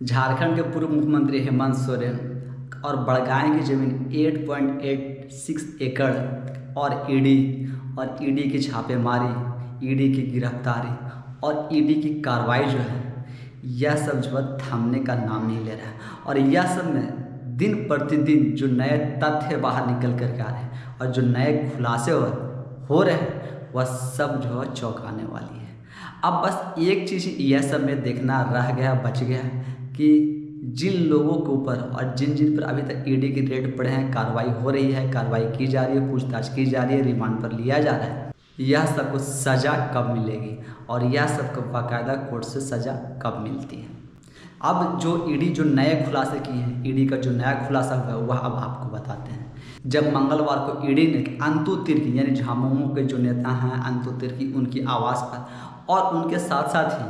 झारखंड के पूर्व मुख्यमंत्री हेमंत सोरेन और बड़गांव की जमीन 8.86 एकड़ और ईडी की छापेमारी, ईडी की गिरफ्तारी और ईडी की कार्रवाई जो है, यह सब जो है थमने का नाम नहीं ले रहा है। और यह सब में दिन प्रतिदिन जो नए तथ्य बाहर निकल कर के आ रहे हैं और जो नए खुलासे हो रहे हैं, वह सब जो है चौंकाने वाली है। अब बस एक चीज़ यह सब में देखना रह गया, बच गया कि जिन लोगों के ऊपर और जिन पर अभी तक ईडी के रेड पड़े हैं, कार्रवाई हो रही है, कार्रवाई की जा रही है, पूछताछ की जा रही है, रिमांड पर लिया जा रहा है, यह सबको सज़ा कब मिलेगी और यह सबको बाकायदा कोर्ट से सज़ा कब मिलती है। अब जो ईडी जो नए खुलासे किए हैं, ईडी का जो नया खुलासा हुआ है, वह अब आपको बताते हैं। जब मंगलवार को ईडी ने अंतु तिर्की यानी झामुमो के जो नेता हैं अंतु तिर्की, उनकी आवाज़ पर और उनके साथ साथ ही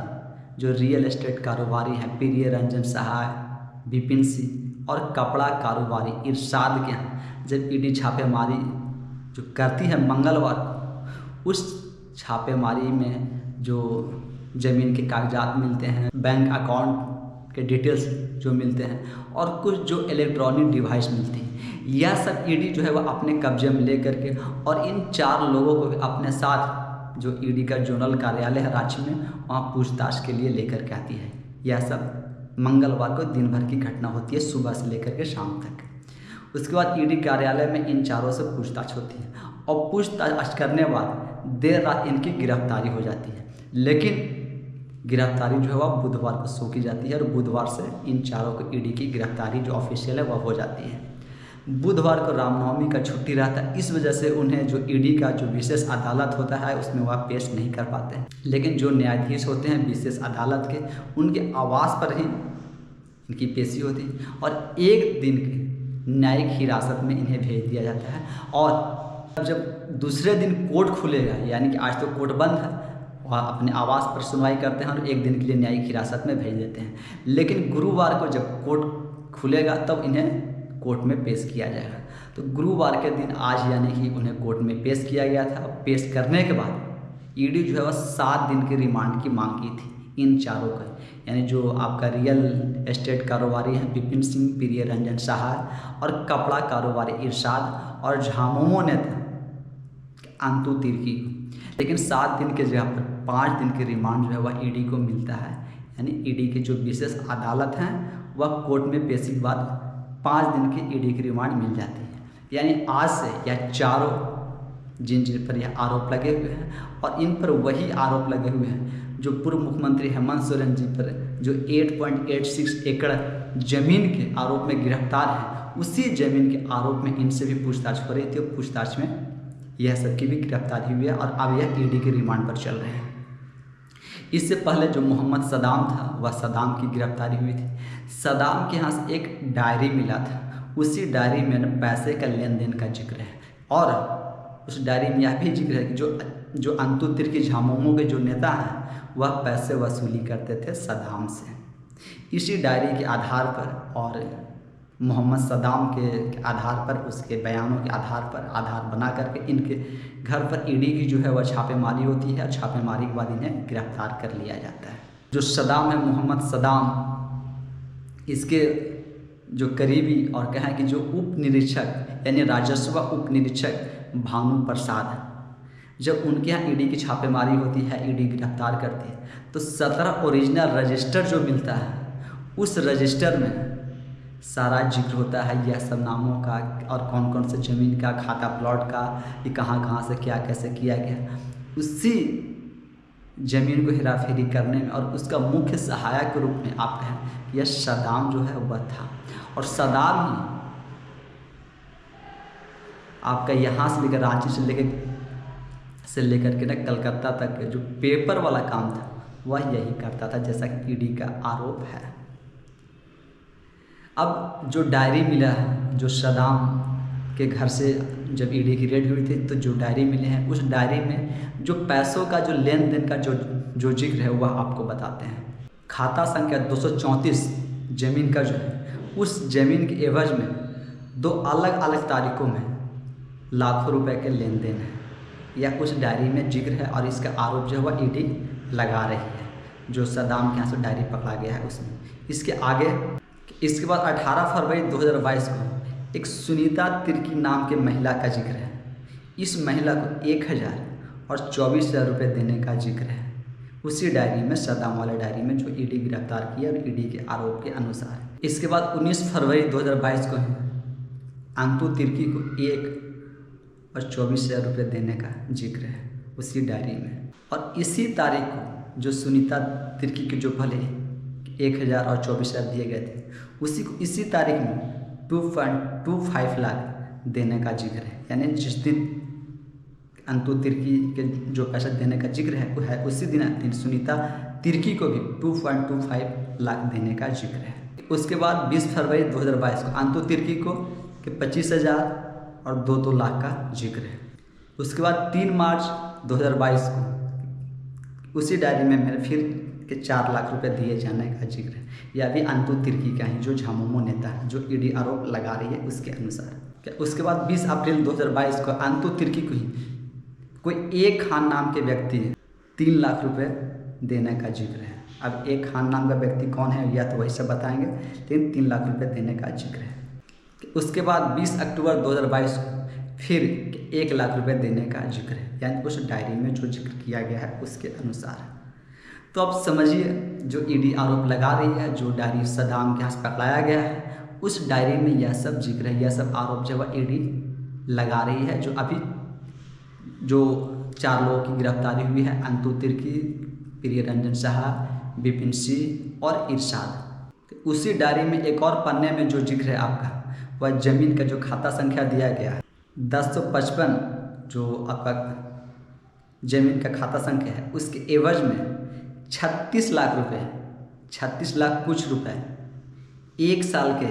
जो रियल एस्टेट कारोबारी हैं प्रिय रंजन सहाय, विपिन सिंह और कपड़ा कारोबारी इरशाद के यहाँ जब ईडी छापेमारी जो करती है मंगलवार को, उस छापेमारी में जो ज़मीन के कागजात मिलते हैं, बैंक अकाउंट के डिटेल्स जो मिलते हैं और कुछ जो इलेक्ट्रॉनिक डिवाइस मिलती हैं, यह सब ईडी जो है वह अपने कब्जे में ले करके और इन 4 लोगों को भी अपने साथ जो ईडी का जोनल कार्यालय है रांची में, वहाँ पूछताछ के लिए लेकर के आती है। यह सब मंगलवार को दिन भर की घटना होती है, सुबह से लेकर के शाम तक। उसके बाद ईडी कार्यालय में इन 4 से पूछताछ होती है और पूछताछ करने के बाद देर रात इनकी गिरफ्तारी हो जाती है। लेकिन गिरफ्तारी जो है वह बुधवार को सौंपी की जाती है और बुधवार से इन 4 को ईडी की गिरफ्तारी जो ऑफिशियल है वह हो जाती है। बुधवार को रामनवमी का छुट्टी रहता है, इस वजह से उन्हें जो ईडी का जो विशेष अदालत होता है उसमें वह पेश नहीं कर पाते हैं। लेकिन जो न्यायाधीश होते हैं विशेष अदालत के, उनके आवास पर ही इनकी पेशी होती है और एक दिन की न्यायिक हिरासत में इन्हें भेज दिया जाता है। और जब दूसरे दिन कोर्ट खुलेगा, यानी कि आज तो कोर्ट बंद है, वह अपने आवास पर सुनवाई करते हैं और एक दिन के लिए न्यायिक हिरासत में भेज देते हैं। लेकिन गुरुवार को जब कोर्ट खुलेगा तब इन्हें कोर्ट में पेश किया जाएगा। तो गुरुवार के दिन आज यानी कि उन्हें कोर्ट में पेश किया गया था। पेश करने के बाद ईडी जो है वह 7 दिन के रिमांड की मांग की थी इन 4 का, यानी जो आपका रियल एस्टेट कारोबारी हैं विपिन सिंह, प्रिय रंजन सहाय और कपड़ा कारोबारी इरशाद और झामुमो नेता अंतु तिर्की। लेकिन 7 दिन के जगह पर 5 दिन के रिमांड जो है वह ईडी को मिलता है। यानी ईडी की जो विशेष अदालत हैं वह कोर्ट में पेशी के बाद 5 दिन की ईडी की रिमांड मिल जाती है। यानी आज से यह 4 जिन पर यह आरोप लगे हुए हैं और इन पर वही आरोप लगे हुए हैं जो पूर्व मुख्यमंत्री हेमंत सोरेन जी पर जो 8.86 एकड़ जमीन के आरोप में गिरफ्तार है, उसी जमीन के आरोप में इनसे भी पूछताछ हो रही थी और पूछताछ में यह सबकी भी गिरफ्तारी हुई है और अब यह ईडी के रिमांड पर चल रहे हैं। इससे पहले जो मोहम्मद सदाम था, वह सदाम की गिरफ्तारी हुई थी। सदाम के यहाँ से एक डायरी मिला था, उसी डायरी में पैसे का लेन देन का जिक्र है और उस डायरी में यह भी जिक्र है कि जो अंतु तिर्की झामुमो के जो नेता हैं वह पैसे वसूली करते थे सदाम से। इसी डायरी के आधार पर और मोहम्मद सदाम के आधार पर, उसके बयानों के आधार पर आधार बना करके इनके घर पर ईडी की जो है वह छापेमारी होती है और छापेमारी के बाद इन्हें गिरफ्तार कर लिया जाता है। जो सदाम है, मोहम्मद सदाम, इसके जो करीबी और कहें कि जो उप निरीक्षक यानी राजस्व उप निरीक्षक भानु प्रसाद, जब उनके यहाँ ईडी की छापेमारी होती है, ईडी गिरफ्तार करती है, तो 17 ओरिजिनल रजिस्टर जो मिलता है, उस रजिस्टर में सारा जिक्र होता है यह सब नामों का और कौन कौन से ज़मीन का, खाता प्लॉट का, ये कहाँ से क्या कैसे किया गया। उसी ज़मीन को हेराफेरी करने में और उसका मुख्य सहायक के रूप में आप कहें कि यह सदाम जो है वह था। और सदाम ही आपका यहाँ से लेकर रांची से लेकर के ना कलकत्ता तक जो पेपर वाला काम था वह यही करता था, जैसा कि ईडी का आरोप है। अब जो डायरी मिला है, जो सदाम के घर से जब ईडी की रेड हुई थी तो जो डायरी मिले हैं, उस डायरी में जो पैसों का जो लेन देन का जो जिक्र है वह आपको बताते हैं। खाता संख्या 234 ज़मीन का जो है, उस ज़मीन के एवज में 2 अलग अलग तारीखों में लाखों रुपए के लेन देन है, यह उस डायरी में जिक्र है और इसका आरोप जो है वह ईडी लगा रही है। जो सदाम के यहाँ से डायरी पकड़ा गया है उसमें इसके आगे इसके बाद 18 फरवरी 2022 को एक सुनीता तिर्की नाम के महिला का जिक्र है। इस महिला को 1000 और 24,000 रुपये देने का जिक्र है उसी डायरी में, सदाम वाले डायरी में, जो ईडी गिरफ्तार किया और ईडी के आरोप के अनुसार। इसके बाद 19 फरवरी 2022 को अंतु तिर्की को 1 और 24,000 रुपये देने का जिक्र है उसी डायरी में। और इसी तारीख को जो सुनीता तिर्की के जो भले 1000 और 24,000 दिए गए थे, उसी को इसी तारीख में 2.25 लाख देने का जिक्र है। यानी जिस दिन अंतु तिर्की के जो पैसा देने का जिक्र है वो है उसी दिन सुनीता तिर्की को भी 2.25 लाख देने का जिक्र है। उसके बाद 20 फरवरी 2022 को अंतु तिर्की को 25,000 और 2 लाख का जिक्र है। उसके बाद 3 मार्च 2022 को उसी डायरी में मेरे फिर के 4 लाख रुपए दिए जाने का जिक्र है। यह भी अंतु तिर्की का ही, जो झामुमो नेता है, जो ईडी आरोप लगा रही है उसके अनुसार। उसके बाद 20 अप्रैल 2022 को अंतु तिर्की को ही कोई एक खान नाम के व्यक्ति 3 लाख रुपए देने का जिक्र है। अब एक खान नाम का व्यक्ति कौन है यह तो वही सब बताएंगे, लेकिन 3 लाख रुपए देने का जिक्र है। उसके बाद 20 अक्टूबर 2022 को फिर 1 लाख रुपए देने का जिक्र है, यानी उस डायरी में जो जिक्र किया गया है उसके अनुसार। तो अब समझिए, जो ईडी आरोप लगा रही है, जो डायरी सदाम के यहाँ पकड़ाया गया है, उस डायरी में यह सब जिक्र है, यह सब आरोप जो है ईडी लगा रही है। जो अभी जो 4 लोगों की गिरफ्तारी हुई है, अंतु तिर्की, प्रिय रंजन साहा, विपिन सिंह और इरशाद। तो उसी डायरी में एक और पन्ने में जो जिक्र है आपका, वह जमीन का जो खाता संख्या दिया गया है 1055, जो आपका जमीन का खाता संख्या है, उसके एवज में 36 लाख रुपए, 36 लाख कुछ रुपए 1 साल के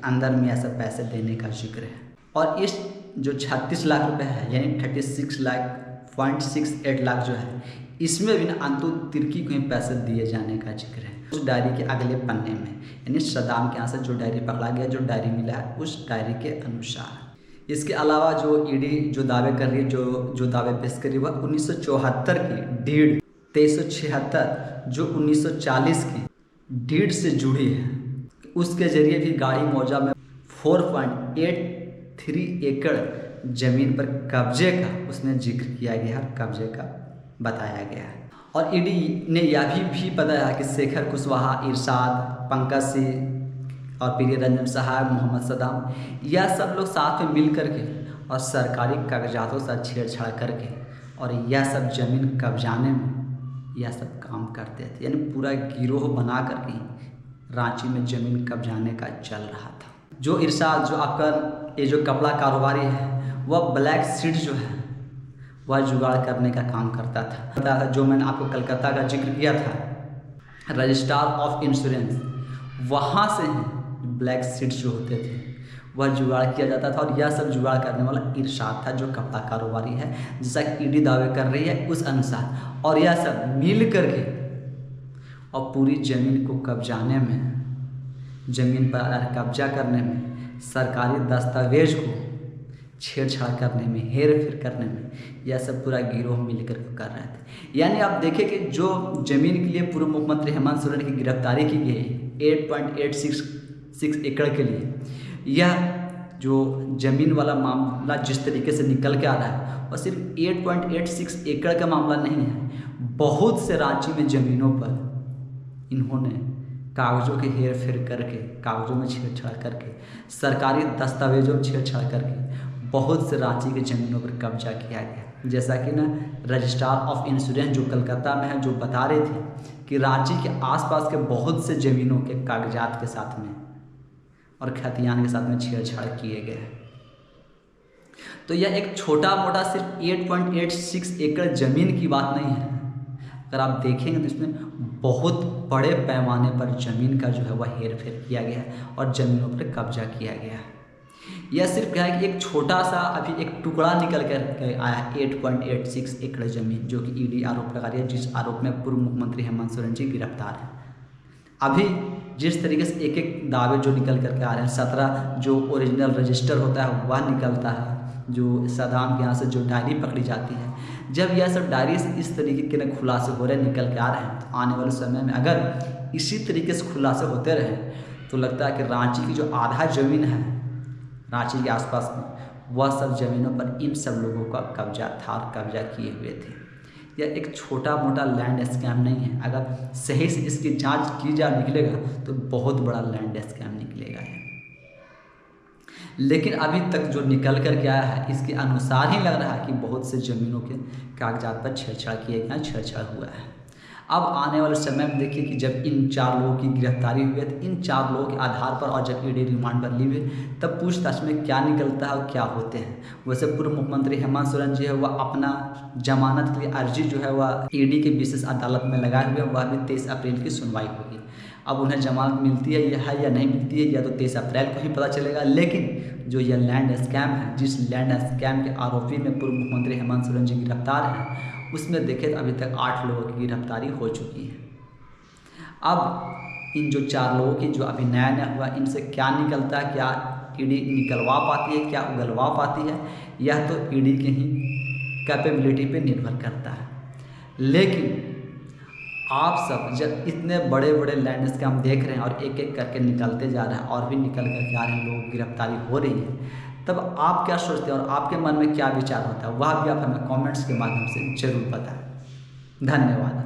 अंदर में ऐसा पैसे देने का जिक्र है। और इस जो 36 लाख रुपए है, यानी 36.68 लाख जो है, इसमें भी ना अंतु तिर्की को ही पैसे दिए जाने का जिक्र है उस डायरी के अगले पन्ने में, यानी सदाम के यहाँ से जो डायरी पकड़ा गया, जो डायरी मिला है उस डायरी के अनुसार। इसके अलावा जो ईडी जो दावे कर रही है, जो दावे पेश कर रही है, वह 1974 की डीड 2376 जो 1940 की डीड से जुड़ी है, उसके जरिए भी गाड़ी मौजा में 4.83 एकड़ जमीन पर कब्जे का उसने जिक्र किया गया है, कब्जे का बताया गया है। और ईडी ने यह भी बताया कि शेखर कुशवाहा, इरशाद, पंकज सिंह और प्रिय रंजन साहब, मोहम्मद सदाम, यह सब लोग साथ में मिल करके और सरकारी कागजातों से छेड़छाड़ करके और यह सब जमीन कब्जाने में यह सब काम करते थे। यानी पूरा गिरोह बना करके रांची में ज़मीन कब्जाने का चल रहा था। जो इरशाद, जो आपका ये जो कपड़ा कारोबारी है, वह ब्लैक सीड जो है वह जुगाड़ करने का काम करता था। जो मैंने आपको कलकत्ता का जिक्र किया था, रजिस्ट्रार ऑफ इंश्योरेंस, वहाँ से ब्लैक सीड्स जो होते थे वह जुगाड़ किया जाता था। और यह सब जुगाड़ करने वाला इरशाद था, जो कपड़ा कारोबारी है, जैसा कि ईडी दावे कर रही है उस अनुसार। और यह सब मिल करके और पूरी ज़मीन को कब्जाने में, ज़मीन पर कब्जा करने में, सरकारी दस्तावेज को छेड़छाड़ करने में, हेर फेर करने में, यह सब पूरा गिरोह मिलकर कर रहे थे। यानी आप देखें कि जो ज़मीन के लिए पूर्व मुख्यमंत्री हेमंत सोरेन की गिरफ्तारी की गई 8.86 एकड़ के लिए, यह जो ज़मीन वाला मामला जिस तरीके से निकल के आ रहा है, और सिर्फ 8.86 एकड़ का मामला नहीं है, बहुत से रांची में ज़मीनों पर इन्होंने कागज़ों के हेर फेर करके, कागज़ों में छेड़छाड़ करके, सरकारी दस्तावेजों में छेड़छाड़ करके बहुत से रांची के ज़मीनों पर कब्जा किया गया। जैसा कि ना रजिस्ट्रार ऑफ इंश्योरेंस जो कलकत्ता में है, जो बता रहे थे कि रांची के आसपास के बहुत से ज़मीनों के कागजात के साथ में और खतियान के साथ में छेड़छाड़ किए गए। तो यह एक छोटा मोटा सिर्फ 8.86 एकड़ ज़मीन की बात नहीं है। अगर आप देखेंगे तो इसमें बहुत बड़े पैमाने पर ज़मीन का जो है वह हेर फेर किया गया है और ज़मीनों पर कब्जा किया गया है। यह सिर्फ क्या है कि एक छोटा सा अभी एक टुकड़ा निकल कर आया है 8.86 एकड़ ज़मीन, जो कि ईडी आरोप लगा रही है, जिस आरोप में पूर्व मुख्यमंत्री हेमंत सोरेन जी गिरफ्तार हैं। अभी जिस तरीके से एक एक दावे जो निकल करके आ रहे हैं, 17 जो ओरिजिनल रजिस्टर होता है वह निकलता है, जो सदाम के यहाँ से जो डायरी पकड़ी जाती है, जब यह सब डायरी इस तरीके के खुलासे हो रहे निकल के आ रहे हैं, तो आने वाले समय में अगर इसी तरीके से खुलासे होते रहे तो लगता है कि रांची की जो आधा ज़मीन है रांची के आसपास में, वह सब ज़मीनों पर इन सब लोगों का कब्जा था और कब्जा किए हुए थे। यह एक छोटा मोटा लैंड स्कैम नहीं है, अगर सही से इसकी जांच की जा निकलेगा तो बहुत बड़ा लैंड स्कैम निकलेगा है। लेकिन अभी तक जो निकल कर के आया है इसके अनुसार ही लग रहा है कि बहुत से ज़मीनों के कागजात पर छेड़छाड़ किए गए, छेड़छाड़ हुआ है। अब आने वाले समय में देखिए कि जब इन 4 लोगों की गिरफ्तारी हुई है तो इन 4 लोगों के आधार पर और जब ईडी रिमांड पर ली हुई तब पूछताछ में क्या निकलता है और क्या होते हैं। वैसे पूर्व मुख्यमंत्री हेमंत सोरेन जी है वह अपना जमानत के लिए अर्जी जो है वह ईडी के विशेष अदालत में लगाए हुए, वह भी 23 अप्रैल की सुनवाई होगी। अब उन्हें जमानत मिलती है या नहीं मिलती है, या तो 23 अप्रैल को ही पता चलेगा। लेकिन जो यह लैंड स्कैम है, जिस लैंड स्कैम के आरोपी में पूर्व मुख्यमंत्री हेमंत सोरेन जी गिरफ्तार हैं, उसमें देखें तो अभी तक 8 लोगों की गिरफ्तारी हो चुकी है। अब इन जो 4 लोगों की जो अभी नया हुआ, इनसे क्या निकलता है, क्या ईडी निकलवा पाती है, क्या उगलवा पाती है, यह तो ईडी के ही कैपेबिलिटी पे निर्भर करता है। लेकिन आप सब जब इतने बड़े बड़े लैंड स्कैम देख रहे हैं और एक एक करके निकलते जा रहे हैं और भी निकल करके आ रहे हैं, लोगों की गिरफ्तारी हो रही है, तब आप क्या सोचते हैं और आपके मन में क्या विचार होता है, वह भी आप हमें कमेंट्स के माध्यम से ज़रूर बताएं। धन्यवाद।